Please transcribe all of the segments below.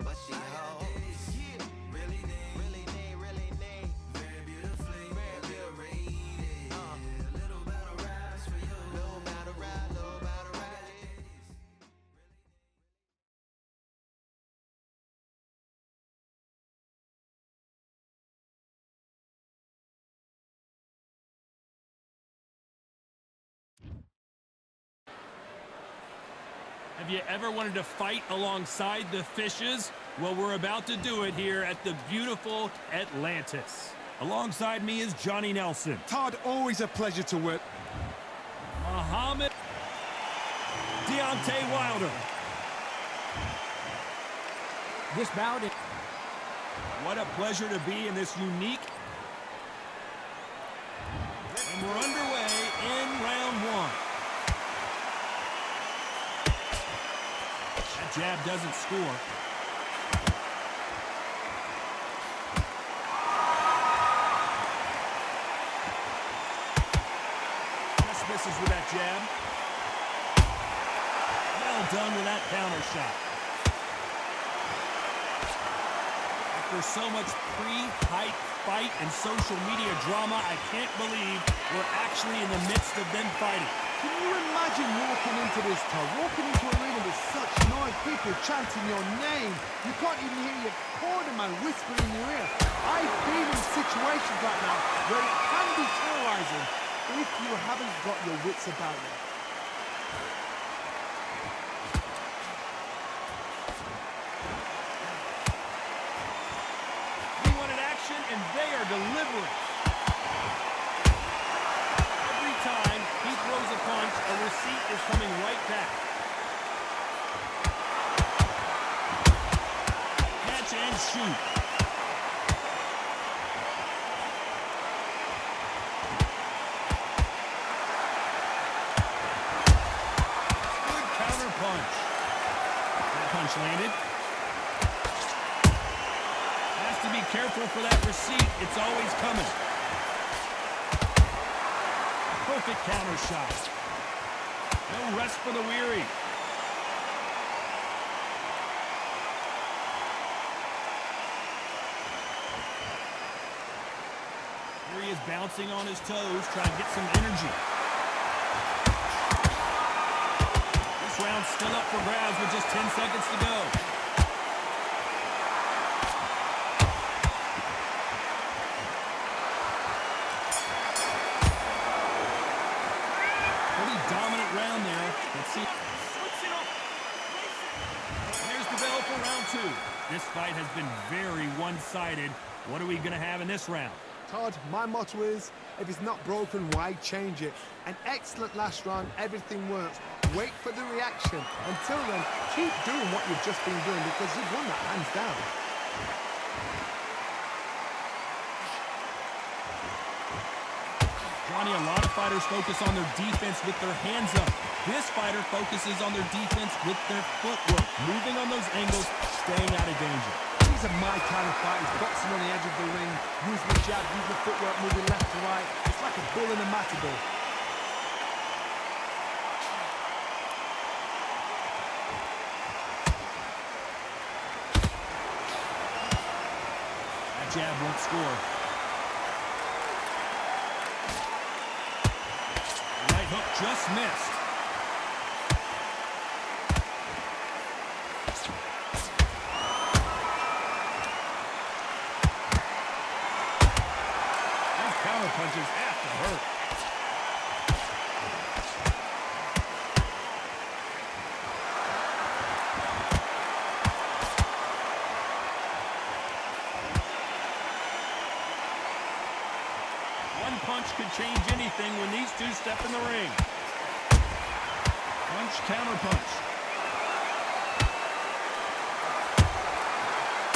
but she holds. Really need, very beautifully, very rated. Little battle raps for you. Little battle rap, little battle rap. Have you ever wanted to fight alongside the fishes? Well, we're about to do it here at the beautiful Atlantis. Alongside me is Johnny Nelson. Todd, always a pleasure to work. Muhammad Deontay Wilder. This bout is... What a pleasure to be in this unique... And we're underway in round one. That jab doesn't score. Just misses with that jab. Well done with that counter shot. After so much pre-hype fight and social media drama, I can't believe we're actually in the midst of them fighting. Can you imagine walking into this, Todd? Walking into an arena with such noise, people chanting your name. You can't even hear your cornerman whispering in your ear. I've been in situations like that where it can be terrorizing if you haven't got your wits about you. He wanted action, and they are delivering. Every time he throws a punch, a receipt is coming right back. Catch and shoot. Good counter punch. That punch landed. Has to be careful for that receipt. It's always coming. Perfect counter shot. No rest for the weary. Here he is bouncing on his toes, trying to get some energy. This round's still up for grabs with just 10 seconds to go. Dominant round there. Let's see. Here's the bell for round two. This fight has been very one-sided. What are we going to have in this round? Todd, my motto is, if it's not broken, why change it? An excellent last round, everything works. Wait for the reaction. Until then, keep doing what you've just been doing because you've won that hands down. Johnny, a lot of fighters focus on their defense with their hands up. This fighter focuses on their defense with their footwork, moving on those angles, staying out of danger. These are my kind of fighters, boxing on the edge of the ring, using the jab, using the footwork, moving left to right. It's like a bull in a matador. That jab won't score. Right hook just missed. Those counter punches have to hurt. One punch could change anything when these two step in the ring. Punch, counter punch.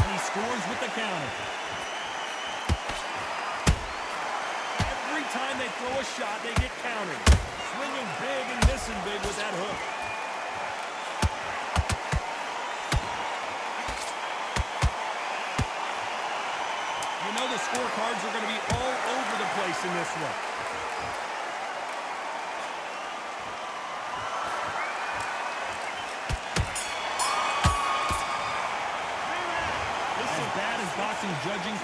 And he scores with the counter. Every time they throw a shot, they get countered. Swinging big and missing big with that hook. You know the scorecards are going to be all over the place in this one. boxing judging.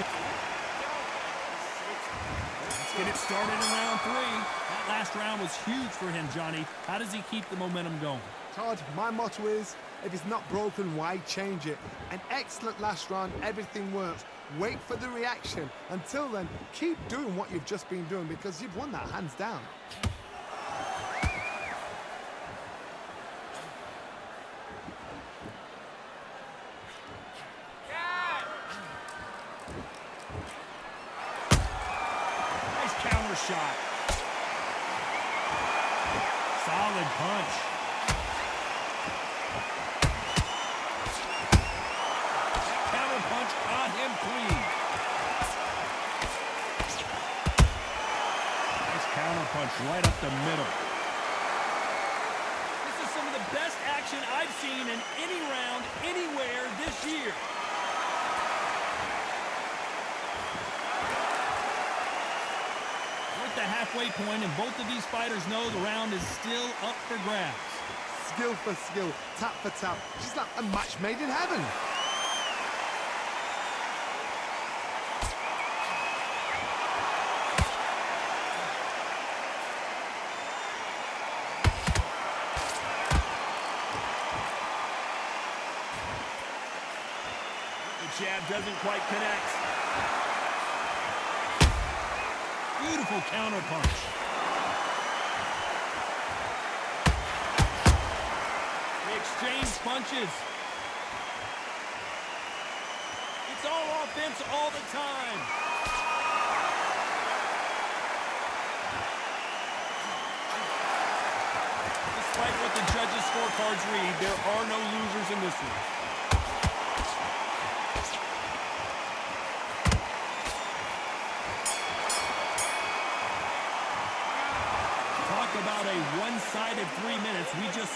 Let's get it started in round 3. That last round was huge for him, Johnny. How does he keep the momentum going? Todd, my motto is, if it's not broken, why change it? An excellent last round, everything works. Wait for the reaction. Until then, keep doing what you've just been doing because you've won that hands down. Nice counter shot. Solid punch. Counter punch caught him clean. Nice counter punch right up the middle. This is some of the best action I've seen in any round, anywhere this year. We're at the halfway point, and both of these fighters know the round is still up for grabs. Skill for skill, tap for tap. She's like a match made in heaven. The jab doesn't quite connect. Beautiful counter punch. They exchange punches. It's all offense all the time. Despite what the judges' scorecards read, there are no losers in this one. Talk about a one-sided 3 minutes. We just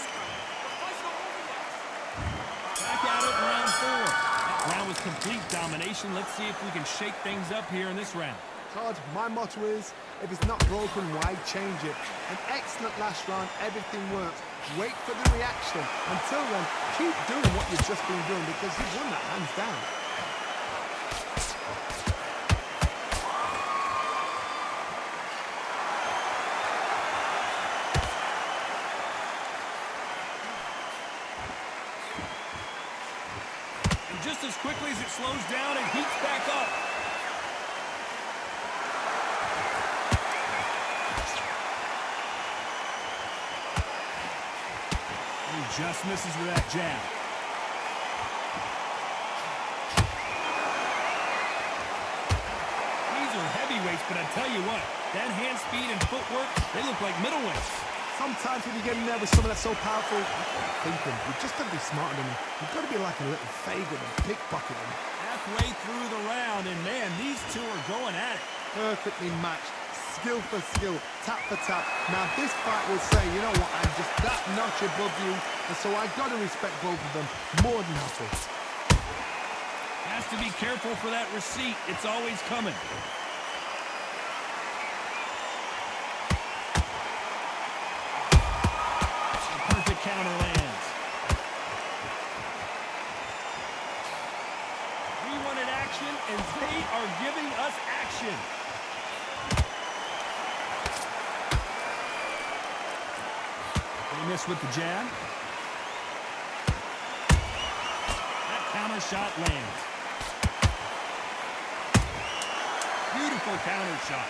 back at it in round 4. That round was complete domination. Let's see if we can shake things up here in this round. Todd, my motto is, if it's not broken, why change it? An excellent last round, everything works. Wait for the reaction. Until then, keep doing what you've just been doing because you've won that hands down. And just as quickly as it slows down, it heats back up. He just misses with that jab. These are heavyweights, but I tell you what, that hand speed and footwork, they look like middleweights. Sometimes when you get in there with someone that's so powerful, thinking, you've just got to be smarter than him. You've got to be like a little Fagin and pickpocket him. Halfway through the round, and man, these two are going at it. Perfectly matched. Skill for skill, tap for tap. Now this fight will say, you know what, I'm just that notch above you, and so I got to respect both of them more than happy. Has to be careful for that receipt. It's always coming. Perfect counter lands. We wanted action, and they are giving us action. They miss with the jab. That counter shot lands. Beautiful counter shot.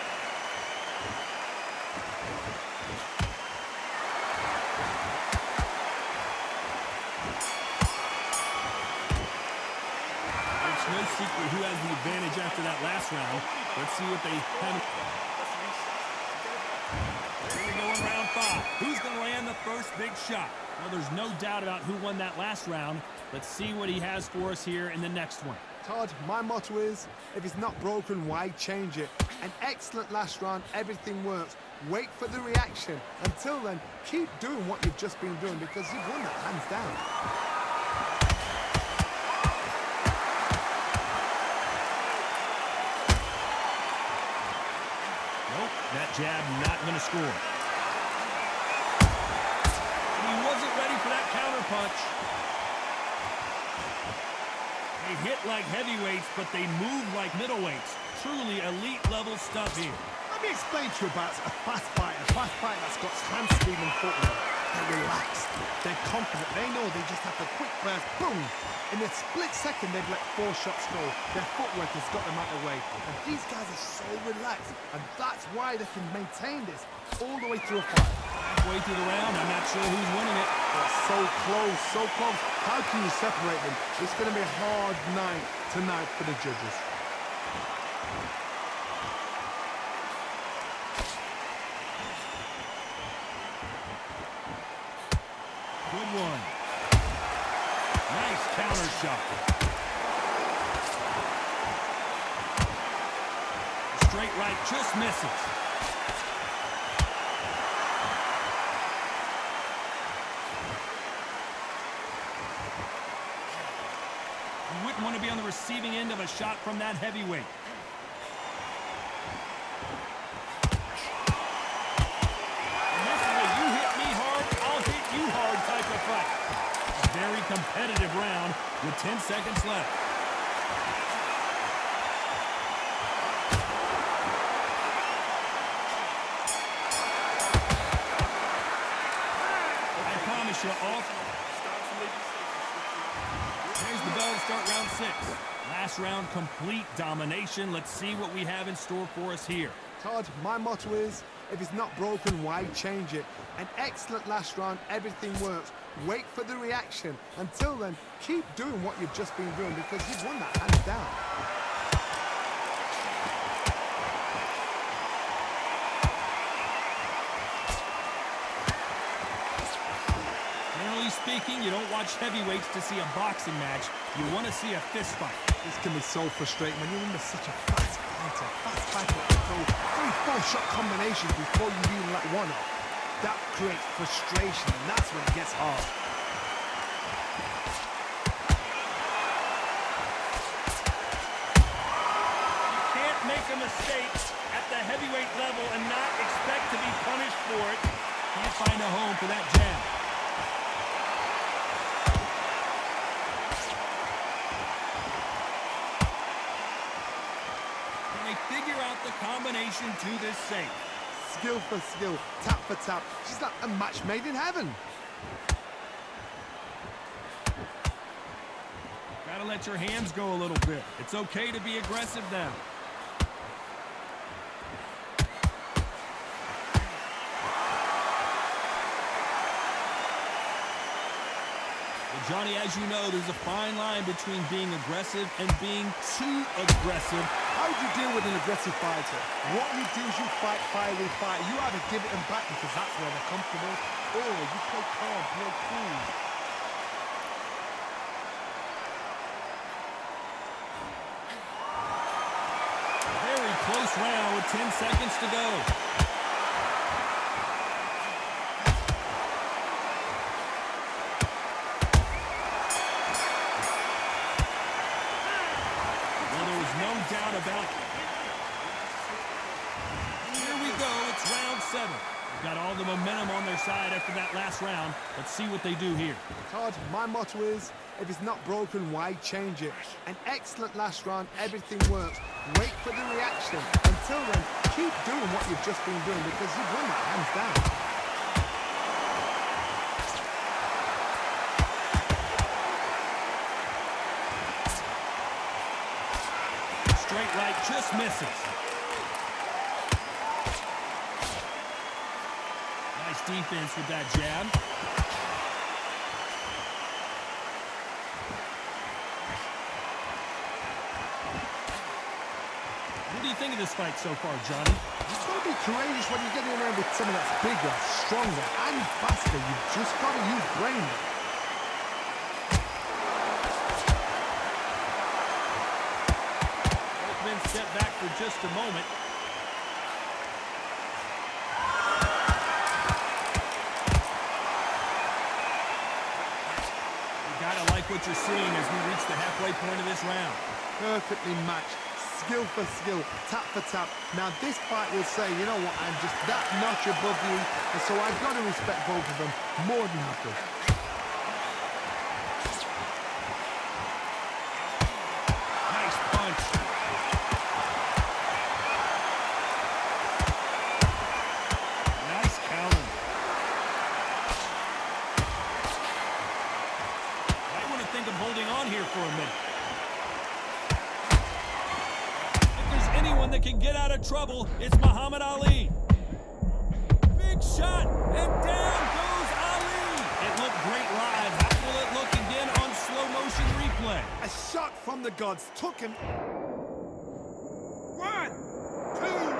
It's no secret who has the advantage after that last round. Let's see what they have. Here we go in round 5. Who's going to land the first big shot? Well, there's no doubt about who won that last round. Let's see what he has for us here in the next one. Todd, my motto is, if it's not broken, why change it? An excellent last round, everything works. Wait for the reaction. Until then, keep doing what you've just been doing because you've won that hands down. Nope, that jab not going to score. He wasn't ready for that counter punch. They hit like heavyweights, but they move like middleweights. Truly elite level stuff here. Let me explain to you about a fast fighter. A fast fighter that's got hand speed and footwork. They're relaxed. They're confident. They know they just have to quick burst, boom. In a split second, they've let 4 shots go. Their footwork has got them out of the way. And these guys are so relaxed. And that's why they can maintain this all the way through a fight. Halfway through the round, I'm not sure who's winning it. They're so close, so close. How can you separate them? It's going to be a hard night tonight for the judges. Good one. Nice counter shot. Straight right just misses. You wouldn't want to be on the receiving end of a shot from that heavyweight. Very competitive round with 10 seconds left. I promise you all. There's the bell to start round 6. Last round, complete domination. Let's see what we have in store for us here. Todd, my motto is, if it's not broken, why change it? An excellent last round, everything works. Wait for the reaction. Until then, keep doing what you've just been doing because you've won that hands down. Generally speaking, you don't watch heavyweights to see a boxing match. You want to see a fist fight. This can be so frustrating when you're under such a fast fighter. Fast fighter can throw 3 4-shot combinations before you even let one off. That creates frustration, and that's when it gets hard. You can't make a mistake at the heavyweight level and not expect to be punished for it. Can't find a home for that jab. Can they figure out the combination to this safe? Skill for skill, tap for tap. She's like a match made in heaven. Gotta let your hands go a little bit. It's okay to be aggressive now. Well, Johnny, as you know, there's a fine line between being aggressive and being too aggressive. How do you deal with an aggressive fighter? What you do is you fight, fiery fight. You either give it them back because that's where they're comfortable, or you play calm, play cool. Very close round with 10 seconds to go. Doubt about it. Here we go. It's round 7. Got all the momentum on their side after that last round. Let's see what they do here. Todd, my motto is, if it's not broken, why change it? An excellent last round, everything works. Wait for the reaction. Until then, keep doing what you've just been doing because you've won that hands down. Straight right just misses. Nice defense with that jab. What do you think of this fight so far, Johnny? You've got to be courageous when you get in there with someone that's bigger, stronger, and faster. You've just got to use brain. Step back for just a moment. You gotta like what you're seeing as we reach the halfway point of this round. Perfectly matched, skill for skill, tap for tap. Now this fight will say, you know what, I'm just that notch above you, and so I've got to respect both of them more than happy. think of holding on here for a minute. If there's anyone that can get out of trouble, it's Muhammad Ali. Big shot, and down goes Ali. It looked great live. How will it look again on slow motion replay? A shot from the gods took him. 1, 2, 3, 4.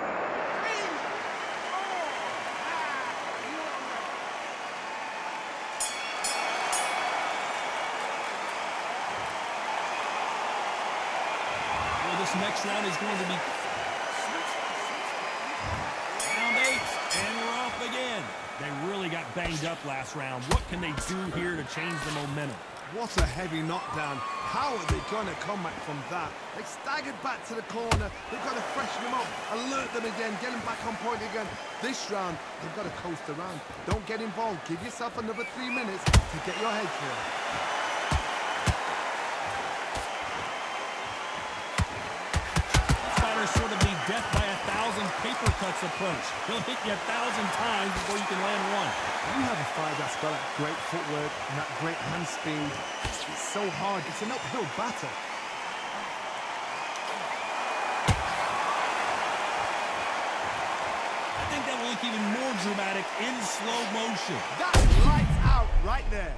Well, this next round is going to be round 8, and we're off again. They really got banged up last round. What can they do here to change the momentum? What a heavy knockdown. How are they going to come back from that? They staggered back to the corner. They've got to freshen them up, alert them again, get them back on point again. This round, they've got to coast around. Don't get involved. Give yourself another 3 minutes to get your head clear. This fighter's sort of the death by 1,000 paper cuts approach. He'll hit you 1,000 times before you can land one. You have a fight that's got that great footwork and that great hand speed. It's so hard. It's an uphill battle. I think that will look even more dramatic in slow motion. That's lights out right there.